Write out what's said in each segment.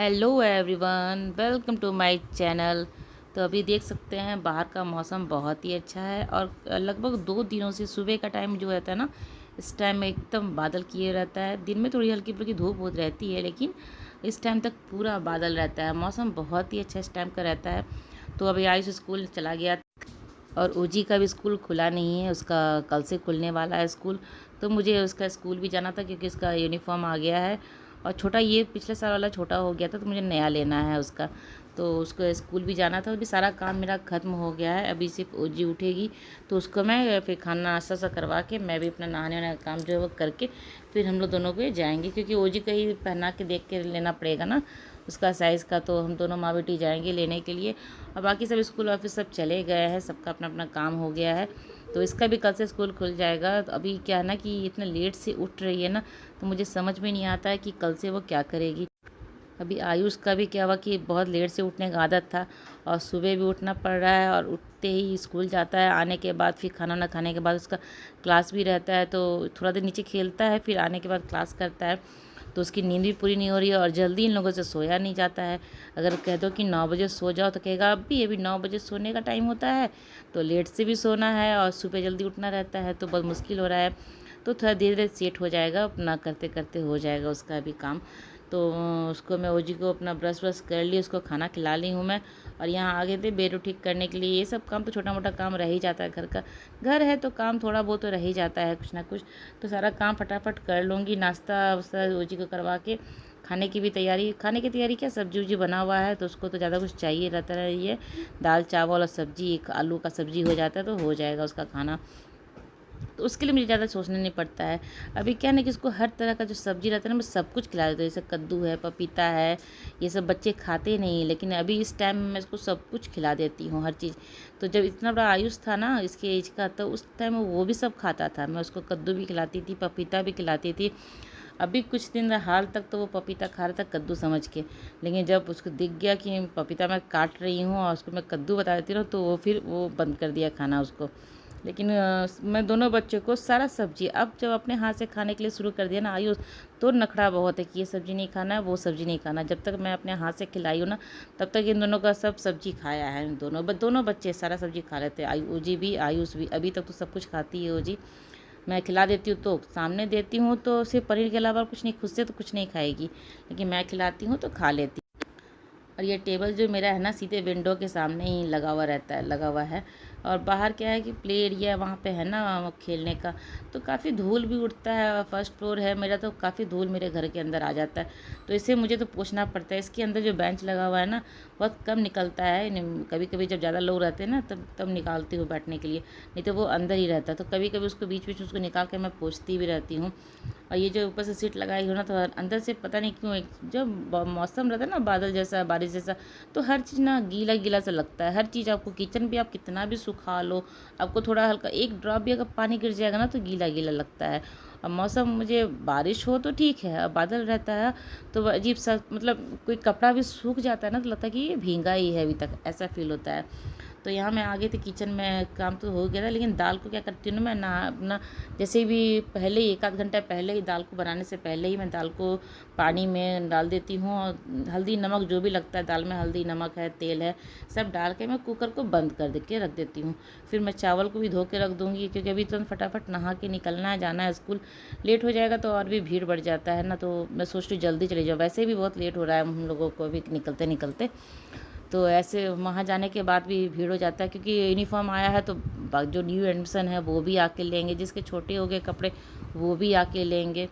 Hello everyone, welcome to my channel. तो अभी देख सकते हैं बाहर का मौसम बहुत ही अच्छा है और लगभग 2 दिनों से सुबह का टाइम जो रहता है ना, इस टाइम में एकदम बादल किए रहता है। दिन में थोड़ी हल्की फुल्की धूप बहुत रहती है, लेकिन इस टाइम तक पूरा बादल रहता है। मौसम बहुत ही अच्छा इस टाइम का रहता है। तो अभी आयुष स्कूल चला गया और ओजी का भी स्कूल खुला नहीं है, उसका कल से खुलने वाला है स्कूल। तो मुझे उसका स्कूल भी जाना था क्योंकि उसका यूनिफॉर्म आ गया है और छोटा, ये पिछले साल वाला छोटा हो गया था तो मुझे नया लेना है उसका। तो उसको स्कूल भी जाना था। अभी सारा काम मेरा ख़त्म हो गया है। अभी सिर्फ ओजी उठेगी तो उसको मैं फिर खाना नाश्ता सा करवा के मैं भी अपना नहाने वाने का काम जो है वो करके फिर हम लोग दोनों को जाएंगे, क्योंकि ओजी का ही पहना के देख के लेना पड़ेगा ना उसका साइज़ का। तो हम दोनों माँ बेटी जाएंगे लेने के लिए। और बाकी सब स्कूल ऑफिस सब चले गए हैं, सबका अपना अपना काम हो गया है। तो इसका भी कल से स्कूल खुल जाएगा। तो अभी क्या है ना कि इतना लेट से उठ रही है ना, तो मुझे समझ में नहीं आता है कि कल से वो क्या करेगी। अभी आयुष का भी क्या हुआ कि बहुत लेट से उठने का आदत था और सुबह भी उठना पड़ रहा है और उठते ही स्कूल जाता है। आने के बाद फिर खाना ना खाने के बाद उसका क्लास भी रहता है, तो थोड़ा देर नीचे खेलता है, फिर आने के बाद क्लास करता है। तो उसकी नींद भी पूरी नहीं हो रही है और जल्दी इन लोगों से सोया नहीं जाता है। अगर कह दो कि 9 बजे सो जाओ तो कहेगा अभी 9 बजे सोने का टाइम होता है, तो लेट से भी सोना है और सुबह जल्दी उठना रहता है, तो बहुत मुश्किल हो रहा है। तो थोड़ा धीरे धीरे सेट हो जाएगा, अपना करते करते हो जाएगा उसका भी काम। तो उसको मैं ओजी को अपना ब्रश व्रश कर ली, उसको खाना खिला ली हूँ मैं। और यहाँ आगे थे बेड ठीक करने के लिए। ये सब काम तो छोटा मोटा काम रह ही जाता है, घर का घर है तो काम थोड़ा बहुत तो रह ही जाता है कुछ ना कुछ। तो सारा काम फटाफट कर लूँगी। नाश्ता वास्ता ओजी को करवा के खाने की भी तैयारी, खाने की तैयारी क्या, सब्जी उब्जी बना हुआ है तो उसको तो ज़्यादा कुछ चाहिए रहता है। ये दाल चावल और सब्जी, एक आलू का सब्जी हो जाता है तो हो जाएगा उसका खाना। तो उसके लिए मुझे ज़्यादा सोचना नहीं पड़ता है। अभी क्या है कि इसको हर तरह का जो सब्ज़ी रहता है ना, मैं सब कुछ खिला देती हूँ। जैसे कद्दू है, पपीता है, ये सब बच्चे खाते नहीं, लेकिन अभी इस टाइम में मैं इसको सब कुछ खिला देती हूँ, हर चीज़। तो जब इतना बड़ा आयुष था ना इसके एज का, तो उस टाइम वो भी सब खाता था। मैं उसको कद्दू भी खिलाती थी, पपीता भी खिलाती थी। अभी कुछ दिन हाल तक तो वो पपीता खा रहा था कद्दू समझ के, लेकिन जब उसको दिख गया कि पपीता मैं काट रही हूँ और उसको मैं कद्दू बता देती हूँ, तो वो फिर वो बंद कर दिया खाना उसको। लेकिन मैं दोनों बच्चों को सारा सब्जी अब जब अपने हाथ से खाने के लिए शुरू कर दिया ना आयुष, तो नखड़ा बहुत है कि ये सब्ज़ी नहीं खाना है, वो सब्ज़ी नहीं खाना। जब तक मैं अपने हाथ से खिलाई हूँ ना, तब तक इन दोनों का सब सब्जी खाया है। इन दोनों बच्चे सारा सब्जी खा लेते हैं। ओजी भी आयुष भी अभी तक तो सब कुछ खाती है ओजी। मैं खिला देती हूँ तो सामने देती हूँ तो सिर्फ पनीर के अलावा कुछ नहीं, खुद से तो कुछ नहीं खाएगी, लेकिन मैं खिलाती हूँ तो खा लेती। और ये टेबल जो मेरा है ना, सीधे विंडो के सामने ही लगा हुआ है। और बाहर क्या है कि प्ले एरिया वहाँ पे है ना खेलने का, तो काफ़ी धूल भी उड़ता है। और फर्स्ट फ्लोर है मेरा, तो काफ़ी धूल मेरे घर के अंदर आ जाता है। तो इसे मुझे तो पोंछना पड़ता है। इसके अंदर जो बेंच लगा हुआ है ना, बहुत कम निकलता है। कभी कभी जब ज़्यादा लोग रहते हैं ना, तब तब निकालती हूँ बैठने के लिए, नहीं तो वो अंदर ही रहता है। तो कभी कभी उसको बीच बीच में उसको निकाल के मैं पोंछती भी रहती हूँ। और ये जो ऊपर से सीट लगाई हो ना, तो अंदर से पता नहीं क्यों जब मौसम रहता है ना बादल जैसा, बारिश जैसा, तो हर चीज़ ना गीला गीला सा लगता है। हर चीज़ आपको, किचन भी आप कितना भी सुखा लो, आपको थोड़ा हल्का एक ड्रॉप भी अगर पानी गिर जाएगा ना, तो गीला गीला लगता है। और मौसम, मुझे बारिश हो तो ठीक है, अब बादल रहता है तो अजीब सा, मतलब कोई कपड़ा भी सूख जाता है ना, तो लगता है कि ये भींगा ही है अभी तक, ऐसा फील होता है। तो यहाँ मैं आ गई थी किचन में, काम तो हो गया था, लेकिन दाल को क्या करती हूँ ना मैं, ना अपना जैसे भी पहले ही 1 आध घंटा पहले ही, दाल को बनाने से पहले ही मैं दाल को पानी में डाल देती हूँ। और हल्दी नमक जो भी लगता है दाल में, हल्दी नमक है, तेल है, सब डाल के मैं कुकर को बंद कर दे के रख देती हूँ। फिर मैं चावल को भी धो के रख दूँगी, क्योंकि अभी तुरंत फटाफट नहा के निकलना है, जाना है स्कूल। लेट हो जाएगा तो और भी भीड़ बढ़ जाता है ना, तो मैं सोचती हूँ जल्दी चली जाऊँ। वैसे भी बहुत लेट हो रहा है हम लोगों को अभी निकलते निकलते। तो ऐसे वहाँ जाने के बाद भी भीड़ हो जाता है, क्योंकि यूनिफॉर्म आया है तो जो न्यू एडमिशन है वो भी आके लेंगे, जिसके छोटे हो गए कपड़े वो भी आके लेंगे।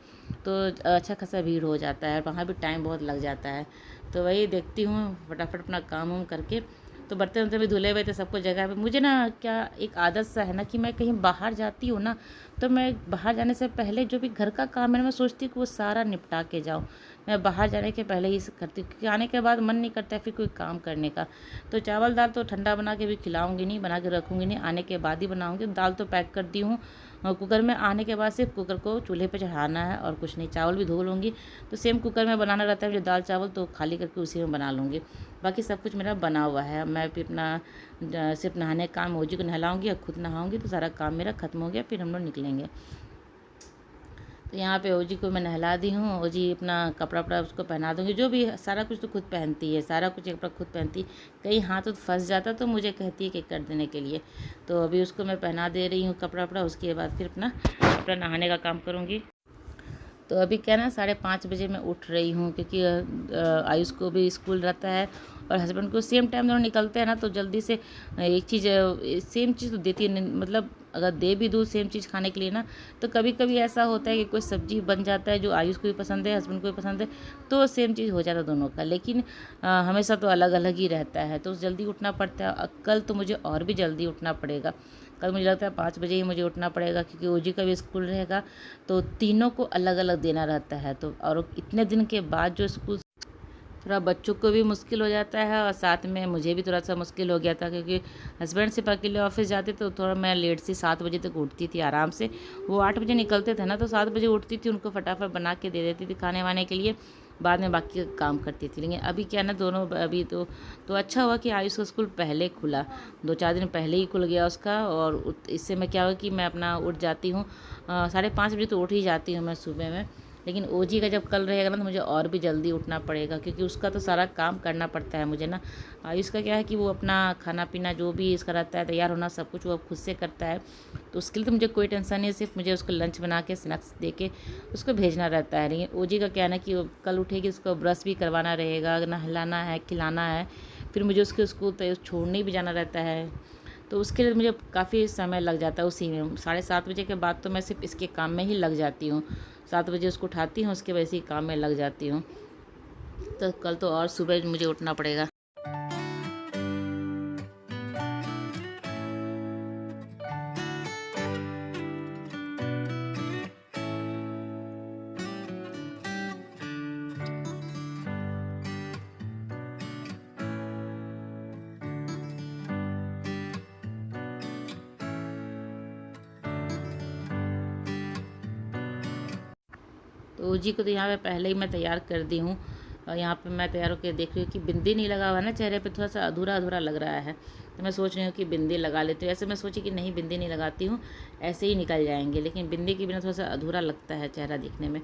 तो अच्छा खासा भीड़ हो जाता है, वहाँ भी टाइम बहुत लग जाता है। तो वही देखती हूँ फटाफट अपना काम वाम करके। तो बर्तन वर्तन भी धुले हुए थे, सबको जगह पे। मुझे ना क्या एक आदत सा है ना कि मैं कहीं बाहर जाती हूँ ना, तो मैं बाहर जाने से पहले जो भी घर का काम है ना, मैं सोचती हूँ कि वो सारा निपटा के जाऊँ। मैं बाहर जाने के पहले ही करती हूँ, क्योंकि आने के बाद मन नहीं करता है फिर कोई काम करने का। तो चावल दाल तो ठंडा बना के भी खिलाऊंगी नहीं, बना के रखूँगी नहीं, आने के बाद ही बनाऊँगी। दाल तो पैक कर दी हूँ कुकर में, आने के बाद सिर्फ कुकर को चूल्हे पे चढ़ाना है और कुछ नहीं। चावल भी धो लूँगी, तो सेम कुकर में बनाना रहता है मुझे दाल चावल, तो खाली करके उसी में बना लूँगी। बाकी सब कुछ मेरा बना हुआ है। मैं भी अपना सिर्फ नहाने का काम, मोजी को नहलाऊँगी और खुद नहाऊँगी, तो सारा काम मेरा ख़त्म हो गया, फिर हम लोग निकलेंगे। तो यहाँ पे ओजी को मैं नहला दी हूँ। ओजी अपना कपड़ा वपड़ा उसको पहना दूँगी, जो भी सारा कुछ तो खुद पहनती है, सारा कुछ कपड़ा खुद पहनती है। कहीं हाथ तो फंस जाता तो मुझे कहती है कि कर देने के लिए। तो अभी उसको मैं पहना दे रही हूँ कपड़ा वपड़ा, उसके बाद फिर अपना अपना नहाने का काम करूँगी। तो अभी क्या ना 5:30 बजे मैं उठ रही हूँ, क्योंकि आयुष को भी स्कूल रहता है और हस्बैंड को सेम टाइम दोनों निकलते हैं ना, तो जल्दी से एक चीज़ सेम चीज़ तो देती है मतलब अगर दे भी दूँ सेम चीज़ खाने के लिए ना, तो कभी कभी ऐसा होता है कि कोई सब्जी बन जाता है जो आयुष को भी पसंद है, हस्बैंड को भी पसंद है, तो सेम चीज़ हो जाता है दोनों का। लेकिन हमेशा तो अलग अलग ही रहता है, तो जल्दी उठना पड़ता है। कल तो मुझे और भी जल्दी उठना पड़ेगा। कल मुझे लगता है 5 बजे ही मुझे उठना पड़ेगा, क्योंकि ओजी का भी स्कूल रहेगा, तो तीनों को अलग अलग देना रहता है। तो और इतने दिन के बाद जो स्कूल, थोड़ा बच्चों को भी मुश्किल हो जाता है और साथ में मुझे भी थोड़ा सा मुश्किल हो गया था, क्योंकि हस्बैंड सिर्फ अकेले ऑफिस जाते तो थोड़ा मैं लेट से 7 बजे तक उठती थी आराम से। वो 8 बजे निकलते थे ना, तो 7 बजे उठती थी, उनको फटाफट बना के दे देती थी खाने वाने के लिए, बाद में बाकी का काम करती थी। लेकिन अभी क्या ना दोनों अभी तो अच्छा हुआ कि आयुष का स्कूल पहले खुला, 2-4 दिन पहले ही खुल गया उसका। और इससे मैं क्या हुआ कि मैं अपना उठ जाती हूँ 5:30 बजे, तो उठ ही जाती हूँ मैं सुबह में। लेकिन ओजी का जब कल रहेगा ना, तो मुझे और भी जल्दी उठना पड़ेगा, क्योंकि उसका तो सारा काम करना पड़ता है मुझे ना। इसका क्या है कि वो अपना खाना पीना जो भी इसका रहता है, तैयार होना सब कुछ वो खुद से करता है, तो उसके लिए तो मुझे कोई टेंशन नहीं है। सिर्फ मुझे उसको लंच बना के स्नैक्स दे के उसको भेजना रहता है। लेकिन ओजी का क्या है ना कि कल उठेगी, उसको ब्रश भी करवाना रहेगा, नहलाना है, खिलाना है, फिर मुझे उसके स्कूल छोड़ने भी जाना रहता है, तो उसके लिए मुझे काफ़ी समय लग जाता है उसी में। 7:30 बजे के बाद तो मैं सिर्फ इसके काम में ही लग जाती हूँ। 7 बजे उसको उठाती हूँ, उसके वैसे ही काम में लग जाती हूँ। तो कल तो और सुबह मुझे उठना पड़ेगा। तो जी को तो यहाँ पे पहले ही मैं तैयार कर दी हूँ। और यहाँ पे मैं तैयार होकर देख रही हूँ कि बिंदी नहीं लगा हुआ ना चेहरे पे, थोड़ा सा अधूरा अधूरा लग रहा है। तो मैं सोच रही हूँ कि बिंदी लगा लेती हूँ। ऐसे मैं सोची कि नहीं बिंदी नहीं लगाती हूँ, ऐसे ही निकल जाएंगे, लेकिन बिंदी के बिना थोड़ा सा अधूरा लगता है चेहरा दिखने में,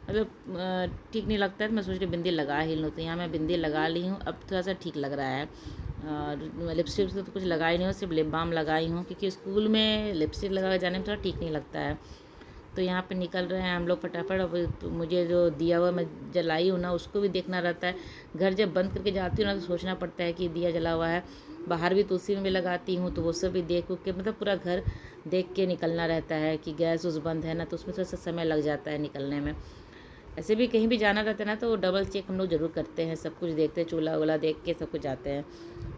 मतलब ठीक नहीं लगता है। तो मैं सोच रही बिंदी लगा ही लूँ। तो यहाँ मैं बिंदी लगा ली हूँ, अब थोड़ा सा ठीक लग रहा है। और लिपस्टिक तो कुछ लगाई नहीं हूँ, सिर्फ लिप बाम लगाई हूँ, क्योंकि स्कूल में लिपस्टिक लगा के जाने में थोड़ा ठीक नहीं लगता है। तो यहाँ पे निकल रहे हैं हम लोग फटाफट। अब तो मुझे जो दिया हुआ मैं जलाई हूँ ना, उसको भी देखना रहता है। घर जब बंद करके जाती हूँ ना, तो सोचना पड़ता है कि दिया जला हुआ है। बाहर भी तुलसी में भी लगाती हूँ, तो वो सब भी देख के मतलब पूरा घर देख के निकलना रहता है कि गैस उस बंद है ना, तो उसमें थोड़ा सा समय लग जाता है निकलने में। ऐसे भी कहीं भी जाना रहता है ना, तो डबल चेक हम लोग ज़रूर करते हैं, सब कुछ देखते हैं, चूल्हा वूल्हा देख के सब कुछ जाते हैं।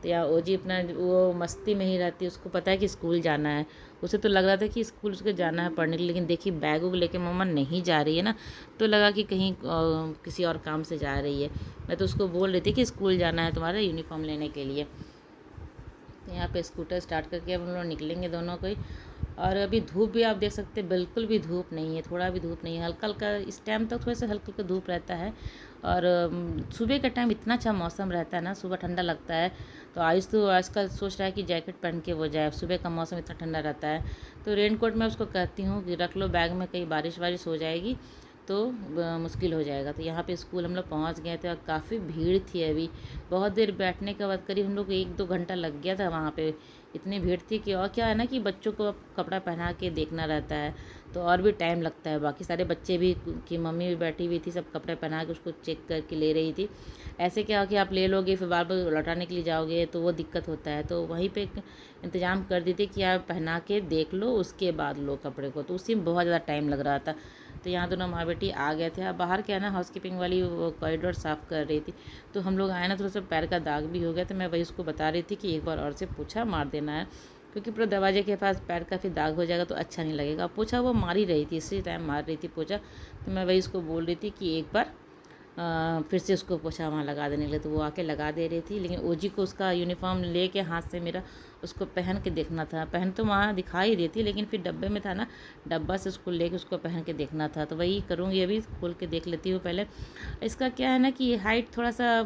तो यहाँ ओजी अपना वो मस्ती में ही रहती है, उसको पता है कि स्कूल जाना है। उसे तो लग रहा था कि स्कूल उसके जाना है पढ़ने के लिए, लेकिन देखी बैग वैग लेके मम्मा नहीं जा रही है ना, तो लगा कि कहीं किसी और काम से जा रही है। मैं तो उसको बोल रही थी कि स्कूल जाना है तुम्हारा यूनिफॉर्म लेने के लिए। तो यहाँ पे स्कूटर स्टार्ट करके अब हम लोग निकलेंगे दोनों को ही। और अभी धूप भी आप देख सकते हैं, बिल्कुल भी धूप नहीं है, थोड़ा भी धूप नहीं है, हल्का हल्का इस टाइम तक थोड़ा सा हल्का हल्का धूप रहता है। और सुबह का टाइम इतना अच्छा मौसम रहता है ना, सुबह ठंडा लगता है। तो आजकल सोच रहा है कि जैकेट पहन के वो जाए, सुबह का मौसम इतना ठंडा रहता है। तो रेनकोट मैं उसको कहती हूँ कि रख लो बैग में, कहीं बारिश वारिश हो जाएगी तो मुश्किल हो जाएगा। तो यहाँ पे स्कूल हम लोग पहुँच गए थे और काफ़ी भीड़ थी। अभी बहुत देर बैठने के बाद करीब हम लोग को 1-2 घंटा लग गया था वहाँ पे, इतनी भीड़ थी कि। और क्या है ना कि बच्चों को अब कपड़ा पहना के देखना रहता है, तो और भी टाइम लगता है। बाकी सारे बच्चे भी की मम्मी भी बैठी हुई थी, सब कपड़े पहना के उसको चेक करके ले रही थी। ऐसे क्या हो कि आप ले लोगे फिर बार बार लौटाने के लिए जाओगे तो वो दिक्कत होता है। तो वहीं पे इंतज़ाम कर दी थी कि आप पहना के देख लो, उसके बाद लो कपड़े को, तो उसी में बहुत ज़्यादा टाइम लग रहा था। तो यहाँ दोनों माँ बेटी आ गए थे। अब बाहर क्या है ना, हाउसकीपिंग वाली वो कॉरिडोर साफ़ कर रही थी, तो हम लोग आए ना, थोड़ा सा पैर का दाग भी हो गया। तो मैं वही उसको बता रही थी कि एक बार और से पोछा मार देना है, क्योंकि पूरा दरवाजे के पास पैर का फिर दाग हो जाएगा तो अच्छा नहीं लगेगा। पोछा वो मार ही रही थी, इसी टाइम मार रही थी पोछा। तो मैं वही उसको बोल रही थी कि एक बार फिर से उसको पोछा वहाँ लगा देने के लिए, तो वो आके लगा दे रही थी। लेकिन ओजी को उसका यूनिफॉर्म लेके हाथ से मेरा उसको पहन के देखना था। पहन तो वहाँ दिखा ही देती, लेकिन फिर डब्बे में था ना, डब्बा से उसको लेके उसको पहन के देखना था। तो वही करूँगी, अभी खोल के देख लेती हूँ पहले। इसका क्या है ना कि हाइट थोड़ा सा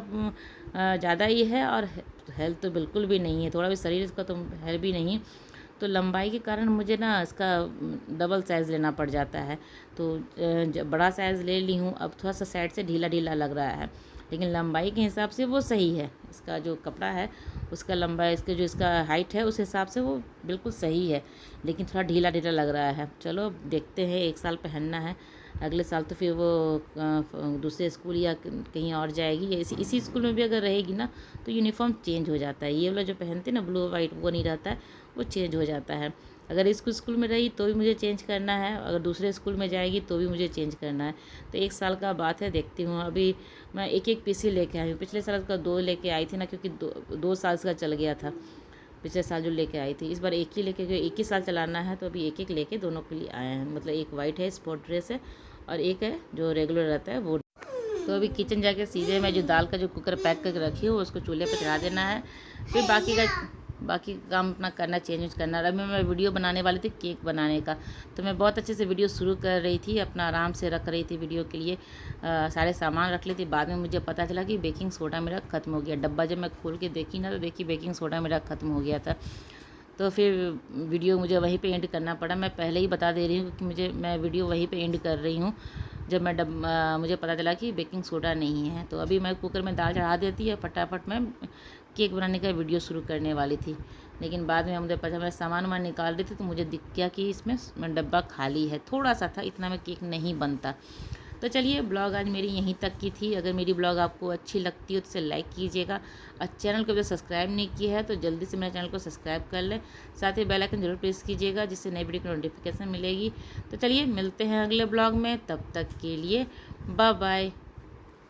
ज़्यादा ही है और हेल्थ तो बिल्कुल भी नहीं है, थोड़ा भी शरीर इसका तो है भी नहीं। तो लंबाई के कारण मुझे ना इसका डबल साइज़ लेना पड़ जाता है। तो बड़ा साइज़ ले ली हूँ, अब थोड़ा सा साइड से ढीला ढीला लग रहा है, लेकिन लंबाई के हिसाब से वो सही है। इसका जो कपड़ा है उसका लंबाई, इसके जो इसका हाइट है उस हिसाब से वो बिल्कुल सही है, लेकिन थोड़ा ढीला ढीला लग रहा है। चलो देखते हैं, 1 साल पहनना है, अगले साल तो फिर वो दूसरे स्कूल या कहीं और जाएगी, या इसी स्कूल में भी अगर रहेगी ना तो यूनिफ़ॉर्म चेंज हो जाता है। ये वाला जो पहनते हैं ना ब्लू वाइट, वो नहीं रहता है, वो चेंज हो जाता है। अगर इस स्कूल में रही तो भी मुझे चेंज करना है, अगर दूसरे स्कूल में जाएगी तो भी मुझे चेंज करना है। तो 1 साल का बात है, देखती हूँ। अभी मैं एक पीस ही लेके आई हूँ, पिछले साल का 2 लेके आई थी ना, क्योंकि 2 साल का चल गया था पिछले साल जो लेके आई थी। इस बार एक ही लेके गए, 1 ही साल चलाना है, तो अभी एक लेके दोनों के लिए आए हैं। मतलब एक वाइट है स्पोर्ट ड्रेस है, और एक है जो रेगुलर रहता है वो। तो अभी किचन जाके सीधे मैं जो दाल का जो कुकर पैक करके रखी हूँ उसको चूल्हे पे चढ़ा देना है, फिर बाकी काम अपना करना, चेंज करना। अभी मैं वीडियो बनाने वाली थी केक बनाने का, तो मैं बहुत अच्छे से वीडियो शुरू कर रही थी, अपना आराम से रख रही थी वीडियो के लिए, सारे सामान रख ली थी। बाद में मुझे पता चला कि बेकिंग सोडा मेरा ख़त्म हो गया। डब्बा जब मैं खोल के देखी ना, तो देखी बेकिंग सोडा मेरा ख़त्म हो गया था। तो फिर वीडियो मुझे वहीं पे एंड करना पड़ा। मैं पहले ही बता दे रही हूँ कि मैं वीडियो वहीं पे एंड कर रही हूँ, जब मुझे पता चला कि बेकिंग सोडा नहीं है। तो अभी मैं कुकर में दाल चढ़ा देती है, फटाफट मैं केक बनाने का वीडियो शुरू करने वाली थी, लेकिन बाद में मुझे पता, मैं सामान वामान निकाल रही थी तो मुझे दिख गया कि इसमें डब्बा खाली है, थोड़ा सा था, इतना में केक नहीं बनता। तो चलिए, ब्लॉग आज मेरी यहीं तक की थी। अगर मेरी ब्लॉग आपको अच्छी लगती हो तो इसे लाइक कीजिएगा, और चैनल को अगर सब्सक्राइब नहीं किया है तो जल्दी से मेरे चैनल को सब्सक्राइब कर लें, साथ ही बेल आइकन जरूर प्रेस कीजिएगा, जिससे नई वीडियो की नोटिफिकेशन मिलेगी। तो चलिए मिलते हैं अगले ब्लॉग में, तब तक के लिए बाय बाय।